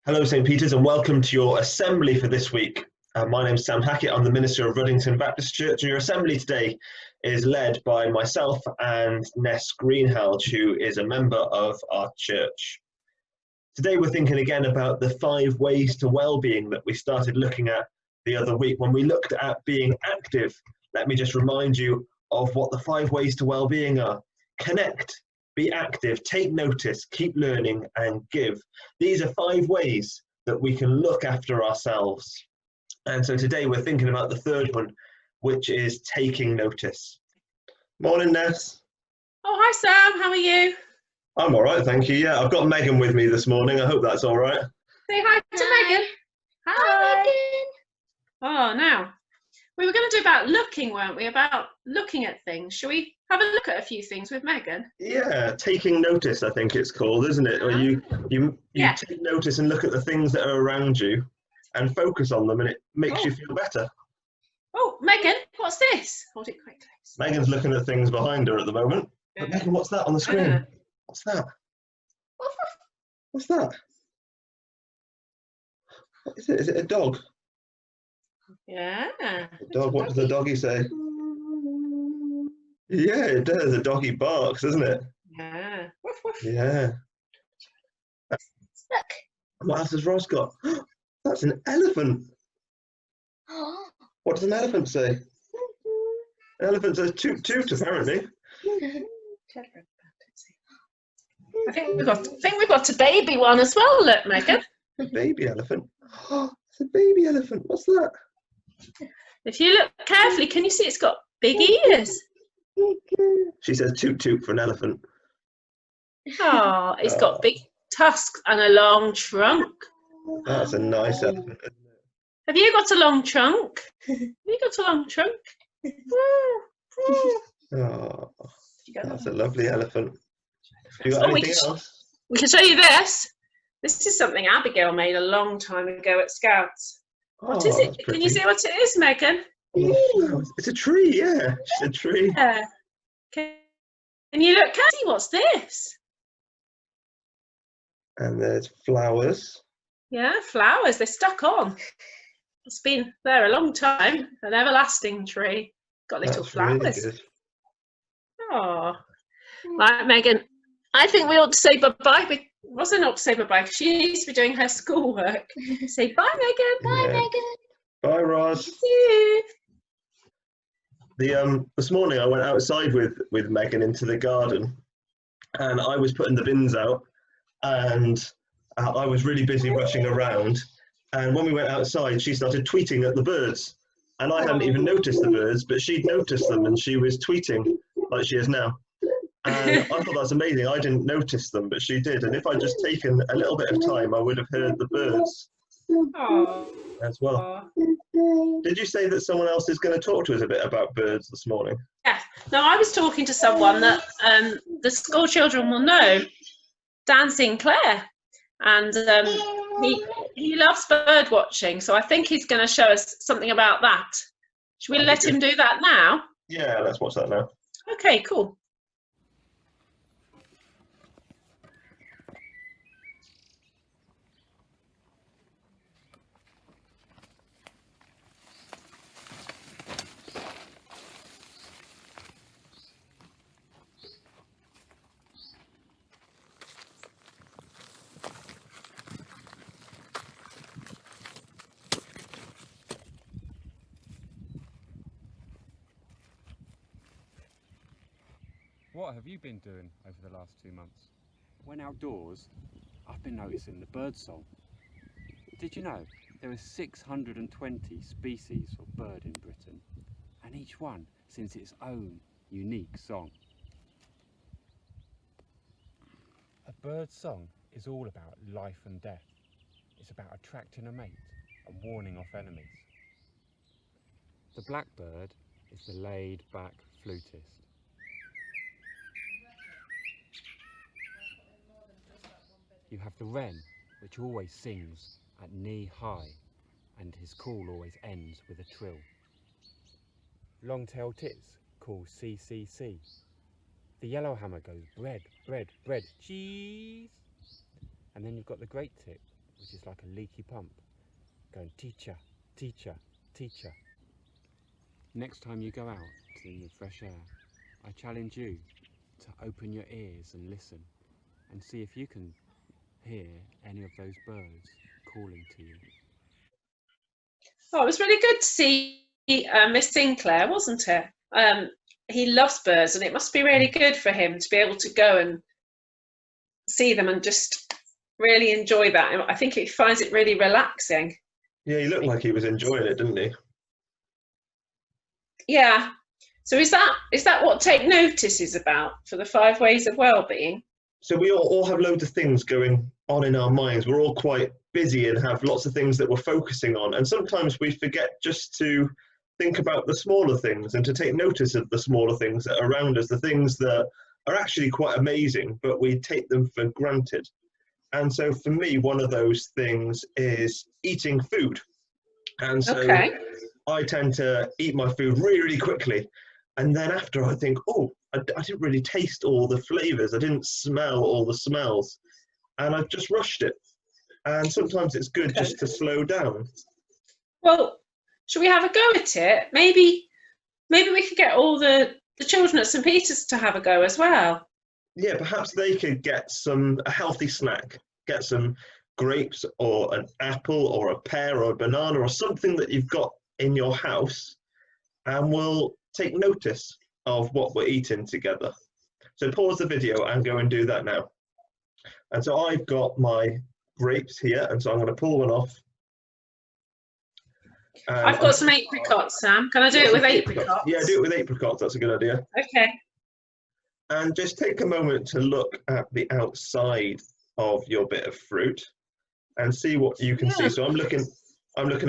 Hello, St. Peter's, and welcome to your assembly for this week. My name's Sam Hackett. I'm the minister of Ruddington Baptist Church, and your assembly today is led by myself and Ness Greenhalgh, who is a member of our church. Today, we're thinking again about the 5 ways to well-being that we started looking at the other week. When we looked at being active, let me just remind you of what the 5 ways to well-being are. Connect, be active, take notice, keep learning, and give. These are 5 ways that we can look after ourselves. And so today we're thinking about the third one, which is taking notice. Morning, Ness. Oh, hi, Sam. How are you? I'm all right, thank you. Yeah, I've got Megan with me this morning. I hope that's all right. Say hi to Megan. Hi, Megan. Oh, now, we were going to do about looking, weren't we? About looking at things. Shall we have a look at a few things with Megan? Yeah, taking notice, I think it's called, isn't it? Where you Yeah. take notice and look at the things that are around you and focus on them, and it makes you feel better. Oh, Megan, what's this? Hold it quite close. Megan's looking at things behind her at the moment. But Megan, what's that on the screen? What's that? What's that? What is it? Is it a dog? Yeah. A dog. What does the doggy say? Yeah, it does. A doggy barks, doesn't it? Yeah. Woof, woof. Yeah. Look. What else has Ross got? That's an elephant. What does an elephant say? An elephant says toot toot, apparently. I think we've got a baby one as well. Look, Megan. A baby elephant. It's a baby elephant. What's that? If you look carefully, can you see it's got big ears? She says toot toot for an elephant. Oh, it's got big tusks and a long trunk. That's a nice elephant, isn't it? Have you got a long trunk? Have you got a long trunk? Oh, that's a lovely elephant. Have you got Oh, anything else? We can show you this. This is something Abigail made a long time ago at Scouts. What is it? Can you see what it is, Megan? Oh, it's a tree, yeah. It's a tree. Yeah. Can you look? Can you see what's this? And there's flowers. Yeah, flowers. They're stuck on. It's been there a long time. An everlasting tree. Got little flowers. Really good. Oh, right, Megan. I think we ought to say bye-bye. Wasn't ought to say bye-bye because she needs to be doing her schoolwork. Say bye, Megan. Bye, Megan. Bye, Roz. See you. This morning I went outside with Megan into the garden, and I was putting the bins out, and I was really busy rushing around. And when we went outside, she started tweeting at the birds, and I hadn't even noticed the birds, but she'd noticed them, and she was tweeting like she is now. And I thought that's amazing. I didn't notice them, but she did. And if I'd just taken a little bit of time, I would have heard the birds as well. Did you say that someone else is going to talk to us a bit about birds this morning? Yeah. No, I was talking to someone that the school children will know, Dan Sinclair, and he loves bird watching. So I think he's going to show us something about that. Should we let him do that now? Yeah, let's watch that now. Okay, cool. What have you been doing over the last 2 months? When outdoors, I've been noticing the bird song. Did you know there are 620 species of bird in Britain, and each one sings its own unique song? A bird's song is all about life and death. It's about attracting a mate and warning off enemies. The blackbird is the laid-back flutist. You have the wren, which always sings at knee high, and his call always ends with a trill. Long-tailed tits call CCC. The yellowhammer goes bread, bread, bread, cheese. And then you've got the great tit, which is like a leaky pump, going teacher, teacher, teacher. Next time you go out in the fresh air, I challenge you to open your ears and listen and see if you can hear any of those birds calling to you. Oh, it was really good to see Miss Sinclair, wasn't it? He loves birds, and it must be really good for him to be able to go and see them and just really enjoy that. I think he finds it really relaxing. Yeah, he looked like he was enjoying it, didn't he? Yeah. So is that what Take Notice is about for the 5 ways of well-being? So we all have loads of things going on in our minds. We're all quite busy and have lots of things that we're focusing on. And sometimes we forget just to think about the smaller things and to take notice of the smaller things that are around us, the things that are actually quite amazing, but we take them for granted. And so for me, one of those things is eating food. And so I tend to eat my food really, really quickly. And then after I think, oh, I didn't really taste all the flavours. I didn't smell all the smells. And I've just rushed it. And sometimes it's good just to slow down. Well, should we have a go at it? Maybe we could get all the children at St Peter's to have a go as well. Yeah, perhaps they could get a healthy snack. Get some grapes or an apple or a pear or a banana or something that you've got in your house, and we'll take notice of what we're eating together. So pause the video and go and do that now. And so I've got my grapes here, and so I'm going to pull one off. I've got some apricots, Sam. Can I do it with apricots? Yeah, do it with apricots. That's a good idea. Okay. And just take a moment to look at the outside of your bit of fruit and see what you can see. So I'm looking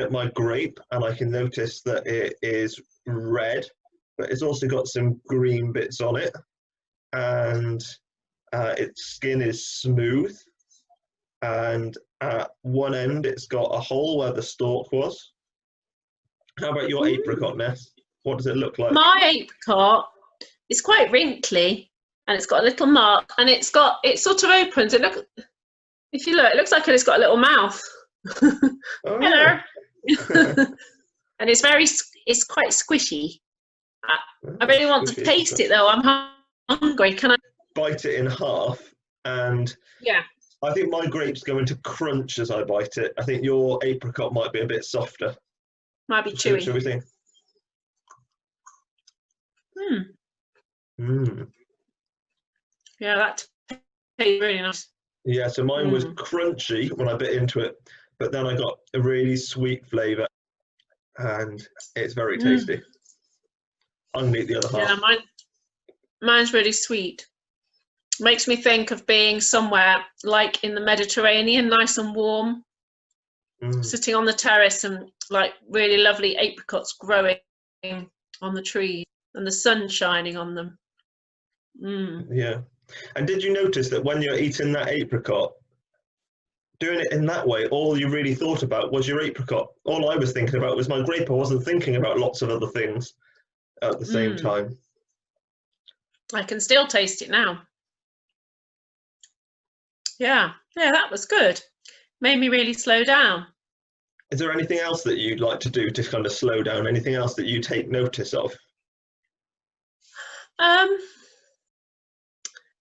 at my grape, and I can notice that it is red, but it's also got some green bits on it, and its skin is smooth, and at one end it's got a hole where the stalk was. How about your apricot, Ness? What does it look like? My apricot is quite wrinkly, and it's got a little mark, and it sort of opens. If you look, it looks like it's got a little mouth. Oh. Hello. And it's quite squishy. I really want to taste it though. I'm hungry. Can I bite it in half? And yeah, I think my grape's going to crunch as I bite it. I think your apricot might be a bit softer. Might be chewy. Shall we think? Yeah, that tastes really nice. Yeah, so mine was crunchy when I bit into it, but then I got a really sweet flavour, and it's very tasty. I'm going to eat the other half. Yeah, mine's really sweet. Makes me think of being somewhere like in the Mediterranean, nice and warm, sitting on the terrace, and like really lovely apricots growing on the trees and the sun shining on them. Yeah. And did you notice that when you're eating that apricot, doing it in that way, all you really thought about was your apricot? All I was thinking about was my grape. I wasn't thinking about lots of other things at the same time. I can still taste it now. Yeah, that was good. Made me really slow down. Is there anything else that you'd like to do to kind of slow down? Anything else that you take notice of?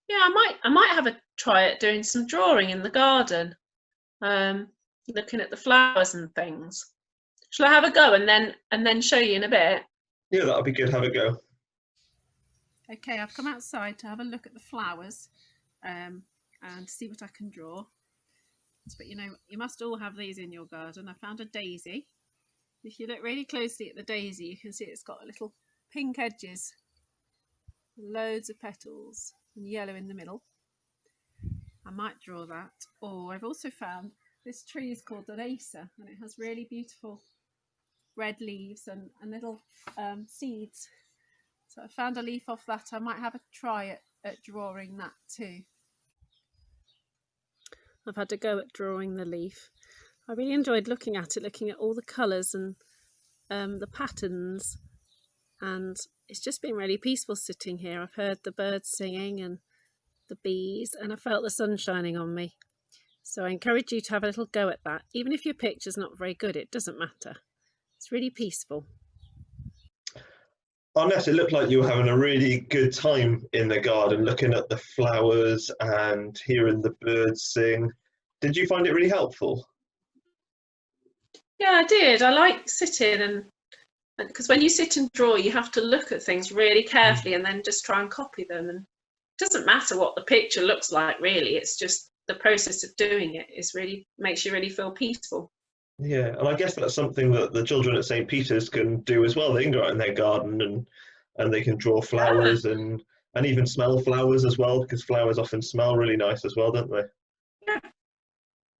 Yeah, I might have a try at doing some drawing in the garden, looking at the flowers and things. Shall I have a go and then show you in a bit? Yeah, that'll be good. Have a go. Okay, I've come outside to have a look at the flowers and see what I can draw. But you must all have these in your garden. I found a daisy. If you look really closely at the daisy, you can see it's got little pink edges, loads of petals, and yellow in the middle. I might draw that. Or I've also found this tree is called an acer, and it has really beautiful red leaves and little seeds. So I found a leaf off that. I might have a try at drawing that too. I've had a go at drawing the leaf. I really enjoyed looking at all the colours and the patterns, and it's just been really peaceful sitting here. I've heard the birds singing and the bees, and I felt the sun shining on me. So I encourage you to have a little go at that. Even if your picture's not very good, it doesn't matter. It's really peaceful. Oh, Ness, it looked like you were having a really good time in the garden, looking at the flowers and hearing the birds sing. Did you find it really helpful? Yeah, I did. I like sitting and because when you sit and draw, you have to look at things really carefully and then just try and copy them. And it doesn't matter what the picture looks like, really. It's just the process of doing it is really makes you really feel peaceful. Yeah, and I guess that's something that the children at St. Peter's can do as well. They can go out in their garden and they can draw flowers and even smell flowers as well, because flowers often smell really nice as well, don't they?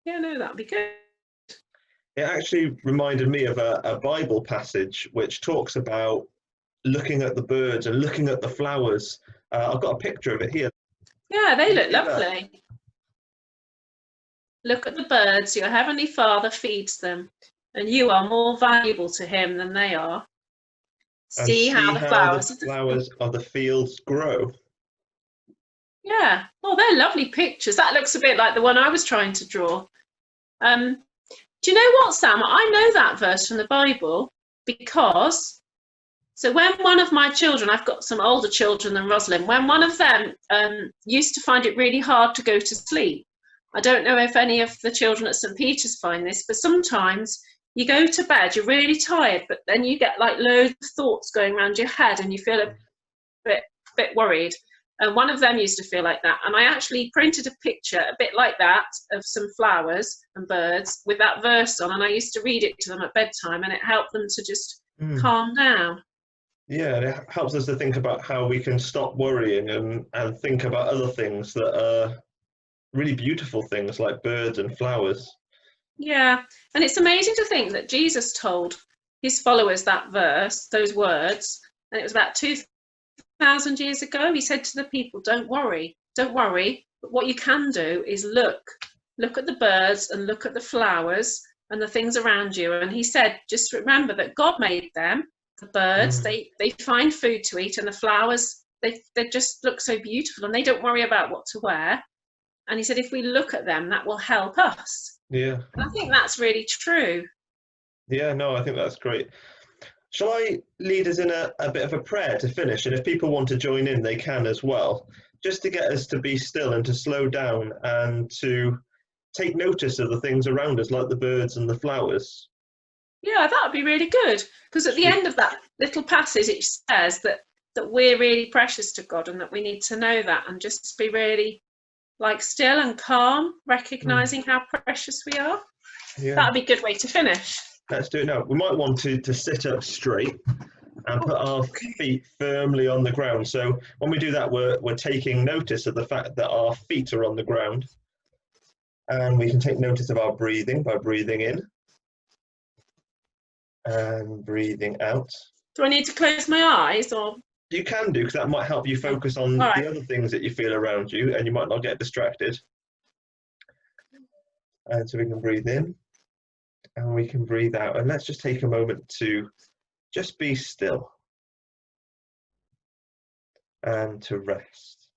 Yeah, no, that'd be good. It actually reminded me of a Bible passage which talks about looking at the birds and looking at the flowers. I've got a picture of it here. Yeah, they look See that? lovely. Look at the birds, your heavenly Father feeds them, and you are more valuable to him than they are. And See how the flowers of the fields grow. Yeah, oh, they're lovely pictures. That looks a bit like the one I was trying to draw. Do you know what, Sam? I know that verse from the Bible because, so when one of my children, I've got some older children than Rosalind, when one of them used to find it really hard to go to sleep. I don't know if any of the children at St. Peter's find this, but sometimes you go to bed, you're really tired, but then you get like loads of thoughts going around your head and you feel a bit worried. And one of them used to feel like that. And I actually printed a picture a bit like that of some flowers and birds with that verse on. And I used to read it to them at bedtime and it helped them to just calm down. Yeah, and it helps us to think about how we can stop worrying and think about other things that are really beautiful things like birds and flowers. Yeah, and it's amazing to think that Jesus told his followers that verse, those words, and it was about 2,000 years ago. He said to the people, don't worry, but what you can do is look at the birds and look at the flowers and the things around you. And he said, just remember that God made them, the birds, they find food to eat, and the flowers, they just look so beautiful and they don't worry about what to wear. And he said, if we look at them, that will help us. Yeah. And I think that's really true. Yeah, no, I think that's great. Shall I lead us in a bit of a prayer to finish? And if people want to join in, they can as well, just to get us to be still and to slow down and to take notice of the things around us, like the birds and the flowers. Yeah, that would be really good. Because at the end of that little passage, it says that we're really precious to God and that we need to know that and just be really like still and calm, recognizing how precious we are. Yeah. That'd be a good way to finish. Let's do it now. We might want to sit up straight and put our feet firmly on the ground. So when we do that, we're taking notice of the fact that our feet are on the ground. And we can take notice of our breathing by breathing in and breathing out. Do I need to close my eyes or? You can do, because that might help you focus on the other things that you feel around you and you might not get distracted. And so we can breathe in and we can breathe out. And let's just take a moment to just be still and to rest.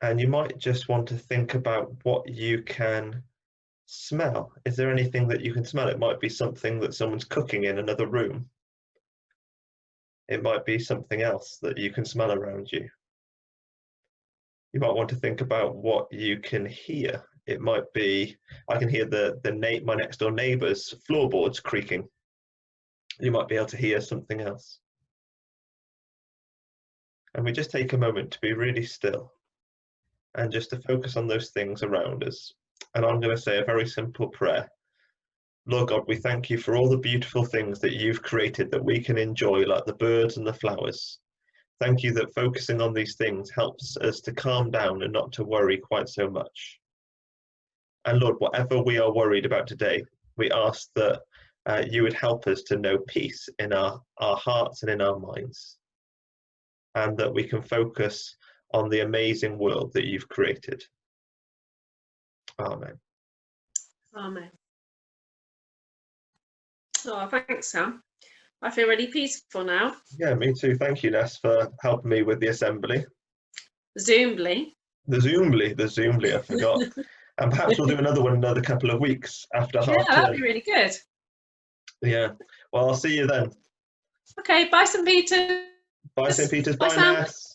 And you might just want to think about what you can smell. Is there anything that you can smell? It might be something that someone's cooking in another room. It might be something else that you can smell around you. You might want to think about what you can hear. It might be, I can hear my next door neighbour's floorboards creaking. You might be able to hear something else. And we just take a moment to be really still and just to focus on those things around us. And I'm going to say a very simple prayer. Lord God, we thank you for all the beautiful things that you've created that we can enjoy, like the birds and the flowers. Thank you that focusing on these things helps us to calm down and not to worry quite so much. And Lord, whatever we are worried about today, we ask that you would help us to know peace in our hearts and in our minds, and that we can focus on the amazing world that you've created. Amen. Amen. Oh, thanks, Sam. I feel really peaceful now. Yeah, me too. Thank you, Ness, for helping me with the assembly. Zoomly. The Zoomly, I forgot. And perhaps we'll do another one another couple of weeks after Yeah, half that'd term. be really good. Yeah. Well, I'll see you then. Okay, bye, St. Peter. Bye, St. Peters. Bye, Bye, Sam. Ness.